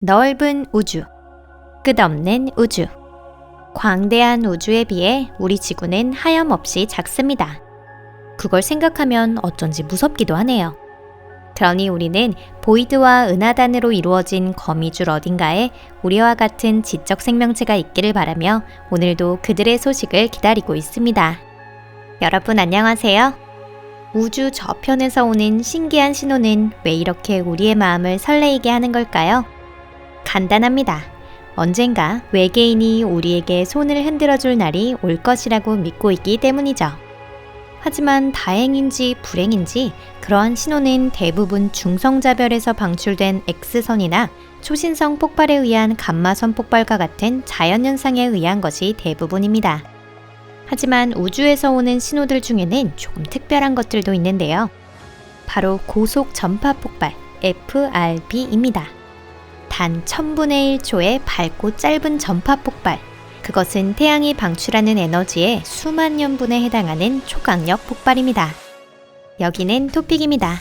넓은 우주, 끝없는 우주. 광대한 우주에 비해 우리 지구는 하염없이 작습니다. 그걸 생각하면 어쩐지 무섭기도 하네요. 그러니 우리는 보이드와 은하단으로 이루어진 거미줄 어딘가에 우리와 같은 지적 생명체가 있기를 바라며 오늘도 그들의 소식을 기다리고 있습니다. 여러분 안녕하세요. 우주 저편에서 오는 신기한 신호는 왜 이렇게 우리의 마음을 설레이게 하는 걸까요? 간단합니다. 언젠가 외계인이 우리에게 손을 흔들어줄 날이 올 것이라고 믿고 있기 때문이죠. 하지만 다행인지 불행인지 그러한 신호는 대부분 중성자별에서 방출된 X선이나 초신성 폭발에 의한 감마선 폭발과 같은 자연현상에 의한 것이 대부분입니다. 하지만 우주에서 오는 신호들 중에는 조금 특별한 것들도 있는데요. 바로 고속 전파 폭발, FRB입니다. 단 1000분의 1초의 밝고 짧은 전파 폭발. 그것은 태양이 방출하는 에너지의 수만 년분에 해당하는 초강력 폭발입니다. 여기는 토픽입니다.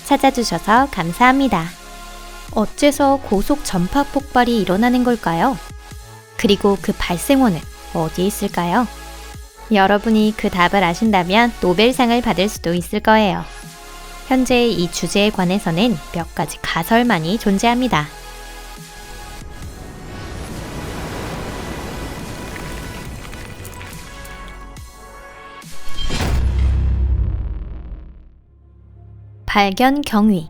찾아주셔서 감사합니다. 어째서 고속 전파 폭발이 일어나는 걸까요? 그리고 그 발생원은 어디에 있을까요? 여러분이 그 답을 아신다면 노벨상을 받을 수도 있을 거예요. 현재 이 주제에 관해서는 몇 가지 가설만이 존재합니다. 발견 경위.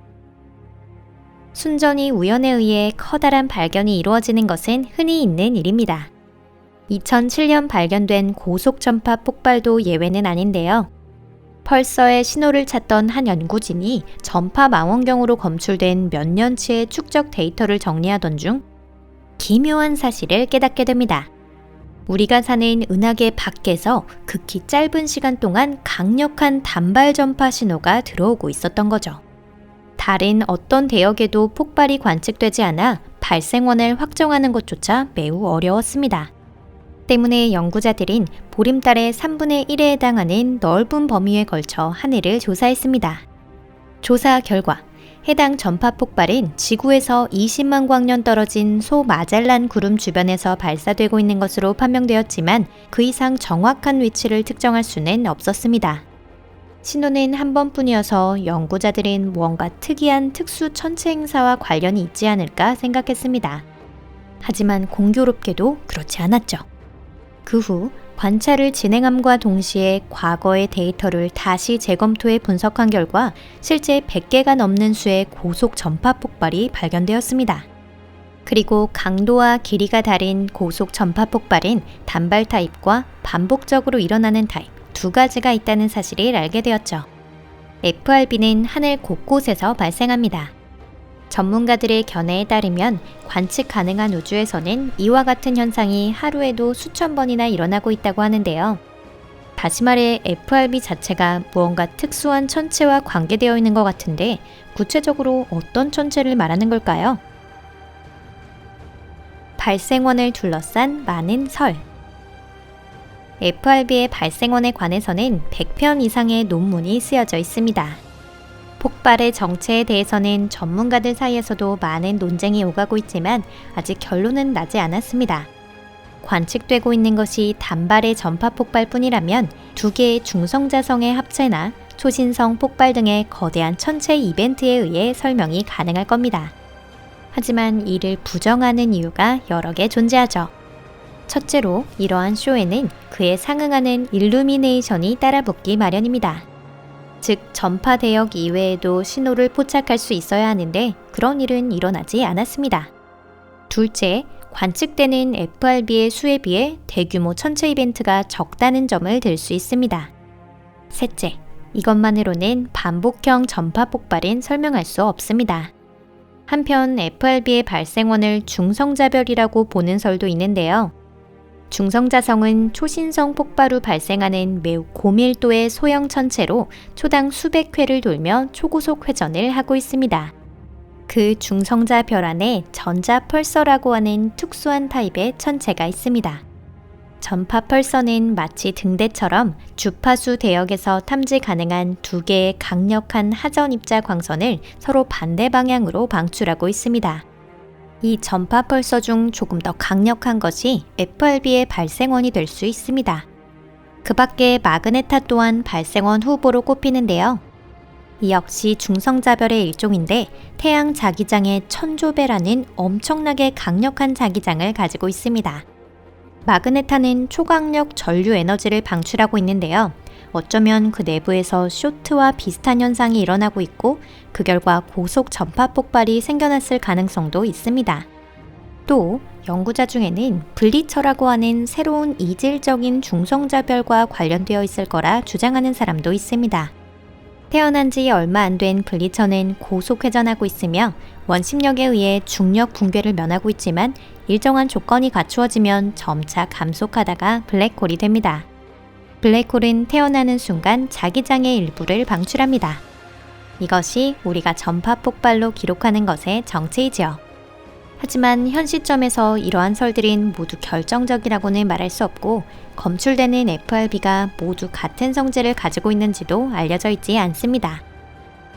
순전히 우연에 의해 커다란 발견이 이루어지는 것은 흔히 있는 일입니다. 2007년 발견된 고속전파 폭발도 예외는 아닌데요. 펄서의 신호를 찾던 한 연구진이 전파 망원경으로 검출된 몇 년치의 축적 데이터를 정리하던 중 기묘한 사실을 깨닫게 됩니다. 우리가 사는 은하계 밖에서 극히 짧은 시간 동안 강력한 단발 전파 신호가 들어오고 있었던 거죠. 다른 어떤 대역에도 폭발이 관측되지 않아 발생원을 확정하는 것조차 매우 어려웠습니다. 때문에 연구자들은 보름달의 3분의 1에 해당하는 넓은 범위에 걸쳐 하늘을 조사했습니다. 조사 결과 해당 전파 폭발은 지구에서 20만 광년 떨어진 소마젤란 구름 주변에서 발사되고 있는 것으로 판명되었지만 그 이상 정확한 위치를 특정할 수는 없었습니다. 신호는 한 번뿐이어서 연구자들은 무언가 특이한 특수 천체 행사와 관련이 있지 않을까 생각했습니다. 하지만 공교롭게도 그렇지 않았죠. 그 후 관찰을 진행함과 동시에 과거의 데이터를 다시 재검토해 분석한 결과 실제 100개가 넘는 수의 고속 전파 폭발이 발견되었습니다. 그리고 강도와 길이가 다른 고속 전파 폭발은 단발 타입과 반복적으로 일어나는 타입 두 가지가 있다는 사실을 알게 되었죠. FRB는 하늘 곳곳에서 발생합니다. 전문가들의 견해에 따르면 관측 가능한 우주에서는 이와 같은 현상이 하루에도 수천 번이나 일어나고 있다고 하는데요. 다시 말해 FRB 자체가 무언가 특수한 천체와 관계되어 있는 것 같은데 구체적으로 어떤 천체를 말하는 걸까요? 발생원을 둘러싼 많은 설. FRB의 발생원에 관해서는 100편 이상의 논문이 쓰여져 있습니다. 폭발의 정체에 대해서는 전문가들 사이에서도 많은 논쟁이 오가고 있지만 아직 결론은 나지 않았습니다. 관측되고 있는 것이 단발의 전파 폭발뿐이라면 두 개의 중성자성의 합체나 초신성 폭발 등의 거대한 천체 이벤트에 의해 설명이 가능할 겁니다. 하지만 이를 부정하는 이유가 여러 개 존재하죠. 첫째로 이러한 쇼에는 그에 상응하는 일루미네이션이 따라붙기 마련입니다. 즉 전파 대역 이외에도 신호를 포착할 수 있어야 하는데 그런 일은 일어나지 않았습니다. 둘째, 관측되는 FRB의 수에 비해 대규모 천체 이벤트가 적다는 점을 들 수 있습니다. 셋째, 이것만으로는 반복형 전파 폭발은 설명할 수 없습니다. 한편 FRB의 발생원을 중성자별이라고 보는 설도 있는데요. 중성자성은 초신성 폭발 후 발생하는 매우 고밀도의 소형 천체로 초당 수백 회를 돌며 초고속 회전을 하고 있습니다. 그 중성자별 안에 전자펄서라고 하는 특수한 타입의 천체가 있습니다. 전파 펄서는 마치 등대처럼 주파수 대역에서 탐지 가능한 두 개의 강력한 하전 입자 광선을 서로 반대 방향으로 방출하고 있습니다. 이 전파 펄서 중 조금 더 강력한 것이 FRB의 발생원이 될 수 있습니다. 그 밖에 마그네타 또한 발생원 후보로 꼽히는데요. 이 역시 중성자별의 일종인데 태양 자기장의 1000조배라는 엄청나게 강력한 자기장을 가지고 있습니다. 마그네타는 초강력 전류 에너지를 방출하고 있는데요. 어쩌면 그 내부에서 쇼트와 비슷한 현상이 일어나고 있고 그 결과 고속 전파 폭발이 생겨났을 가능성도 있습니다. 또 연구자 중에는 블리처라고 하는 새로운 이질적인 중성자별과 관련되어 있을 거라 주장하는 사람도 있습니다. 태어난 지 얼마 안 된 블리처는 고속 회전하고 있으며 원심력에 의해 중력 붕괴를 면하고 있지만 일정한 조건이 갖추어지면 점차 감속하다가 블랙홀이 됩니다. 블랙홀은 태어나는 순간 자기장의 일부를 방출합니다. 이것이 우리가 전파 폭발로 기록하는 것의 정체이지요. 하지만 현 시점에서 이러한 설들은 모두 결정적이라고는 말할 수 없고 검출되는 FRB가 모두 같은 성질을 가지고 있는지도 알려져 있지 않습니다.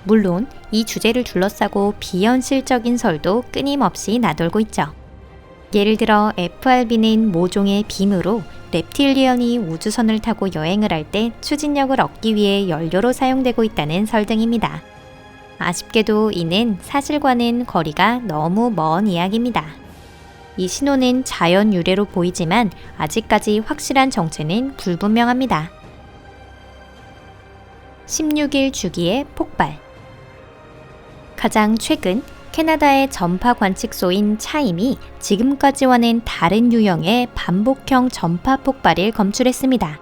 물론 이 주제를 둘러싸고 비현실적인 설도 끊임없이 나돌고 있죠. 예를 들어 FRB는 모종의 빔으로 reptilian이 우주선을 타고 여행을 할 때 추진력을 얻기 위해 연료로 사용되고 있다는 설 등입니다. 아쉽게도 이는 사실과는 거리가 너무 먼 이야기입니다. 이 신호는 자연 유래로 보이지만 아직까지 확실한 정체는 불분명합니다. 16일 주기의 폭발. 가장 최근 캐나다의 전파 관측소인 차임이 지금까지와는 다른 유형의 반복형 전파 폭발을 검출했습니다.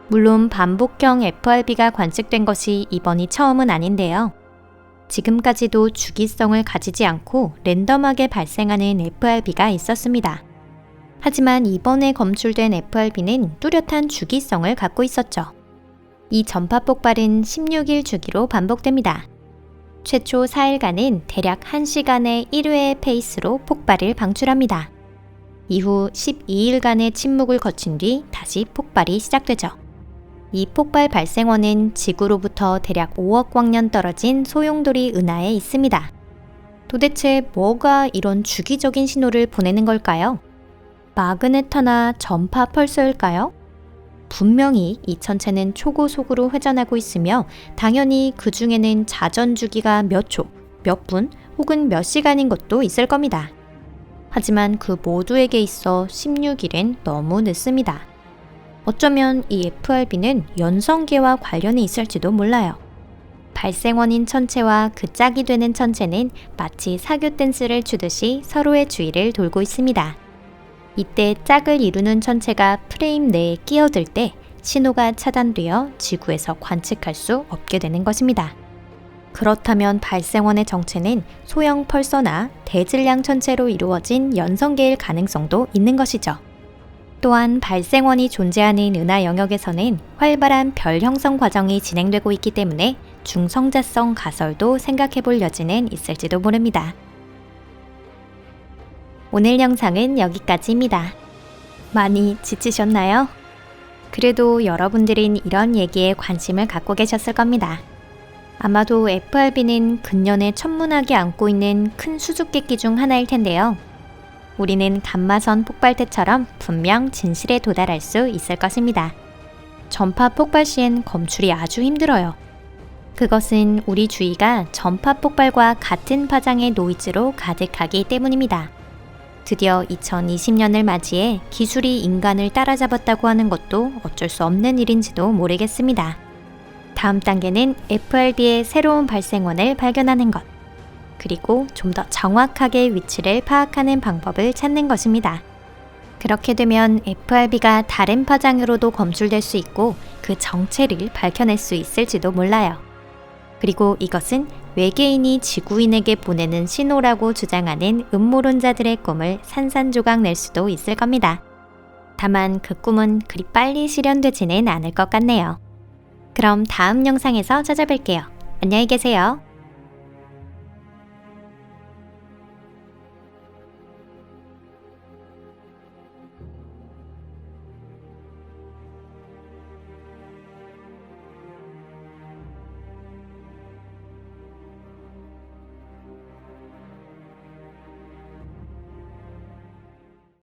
물론 반복형 FRB가 관측된 것이 이번이 처음은 아닌데요. 지금까지도 주기성을 가지지 않고 랜덤하게 발생하는 FRB가 있었습니다. 하지만 이번에 검출된 FRB는 뚜렷한 주기성을 갖고 있었죠. 이 전파 폭발은 16일 주기로 반복됩니다. 최초 4일간은 대략 1시간의 1회의 페이스로 폭발을 방출합니다. 이후 12일간의 침묵을 거친 뒤 다시 폭발이 시작되죠. 이 폭발 발생원은 지구로부터 대략 5억 광년 떨어진 소용돌이 은하에 있습니다. 도대체 뭐가 이런 주기적인 신호를 보내는 걸까요? 마그네타나 전파 펄서일까요? 분명히 이 천체는 초고속으로 회전하고 있으며 당연히 그 중에는 자전 주기가 몇 초, 몇 분 혹은 몇 시간인 것도 있을 겁니다. 하지만 그 모두에게 있어 16일은 너무 늦습니다. 어쩌면 이 FRB는 연성계와 관련이 있을지도 몰라요. 발생원인 천체와 그 짝이 되는 천체는 마치 사교 댄스를 추듯이 서로의 주위를 돌고 있습니다. 이때 짝을 이루는 천체가 프레임 내에 끼어들 때 신호가 차단되어 지구에서 관측할 수 없게 되는 것입니다. 그렇다면 발생원의 정체는 소형 펄서나 대질량 천체로 이루어진 연성계일 가능성도 있는 것이죠. 또한 발생원이 존재하는 은하 영역에서는 활발한 별 형성 과정이 진행되고 있기 때문에 중성자성 가설도 생각해 볼 여지는 있을지도 모릅니다. 오늘 영상은 여기까지입니다. 많이 지치셨나요? 그래도 여러분들은 이런 얘기에 관심을 갖고 계셨을 겁니다. 아마도 FRB는 근년에 천문학이 안고 있는 큰 수수께끼 중 하나일 텐데요. 우리는 감마선 폭발 때처럼 분명 진실에 도달할 수 있을 것입니다. 전파 폭발 시엔 검출이 아주 힘들어요. 그것은 우리 주위가 전파 폭발과 같은 파장의 노이즈로 가득하기 때문입니다. 드디어 2020년을 맞이해 기술이 인간을 따라잡았다고 하는 것도 어쩔 수 없는 일인지도 모르겠습니다. 다음 단계는 FRB의 새로운 발생원을 발견하는 것. 그리고 좀 더 정확하게 위치를 파악하는 방법을 찾는 것입니다. 그렇게 되면 FRB가 다른 파장으로도 검출될 수 있고 그 정체를 밝혀낼 수 있을지도 몰라요. 그리고 이것은 외계인이 지구인에게 보내는 신호라고 주장하는 음모론자들의 꿈을 산산조각 낼 수도 있을 겁니다. 다만 그 꿈은 그리 빨리 실현되지는 않을 것 같네요. 그럼 다음 영상에서 찾아뵐게요. 안녕히 계세요.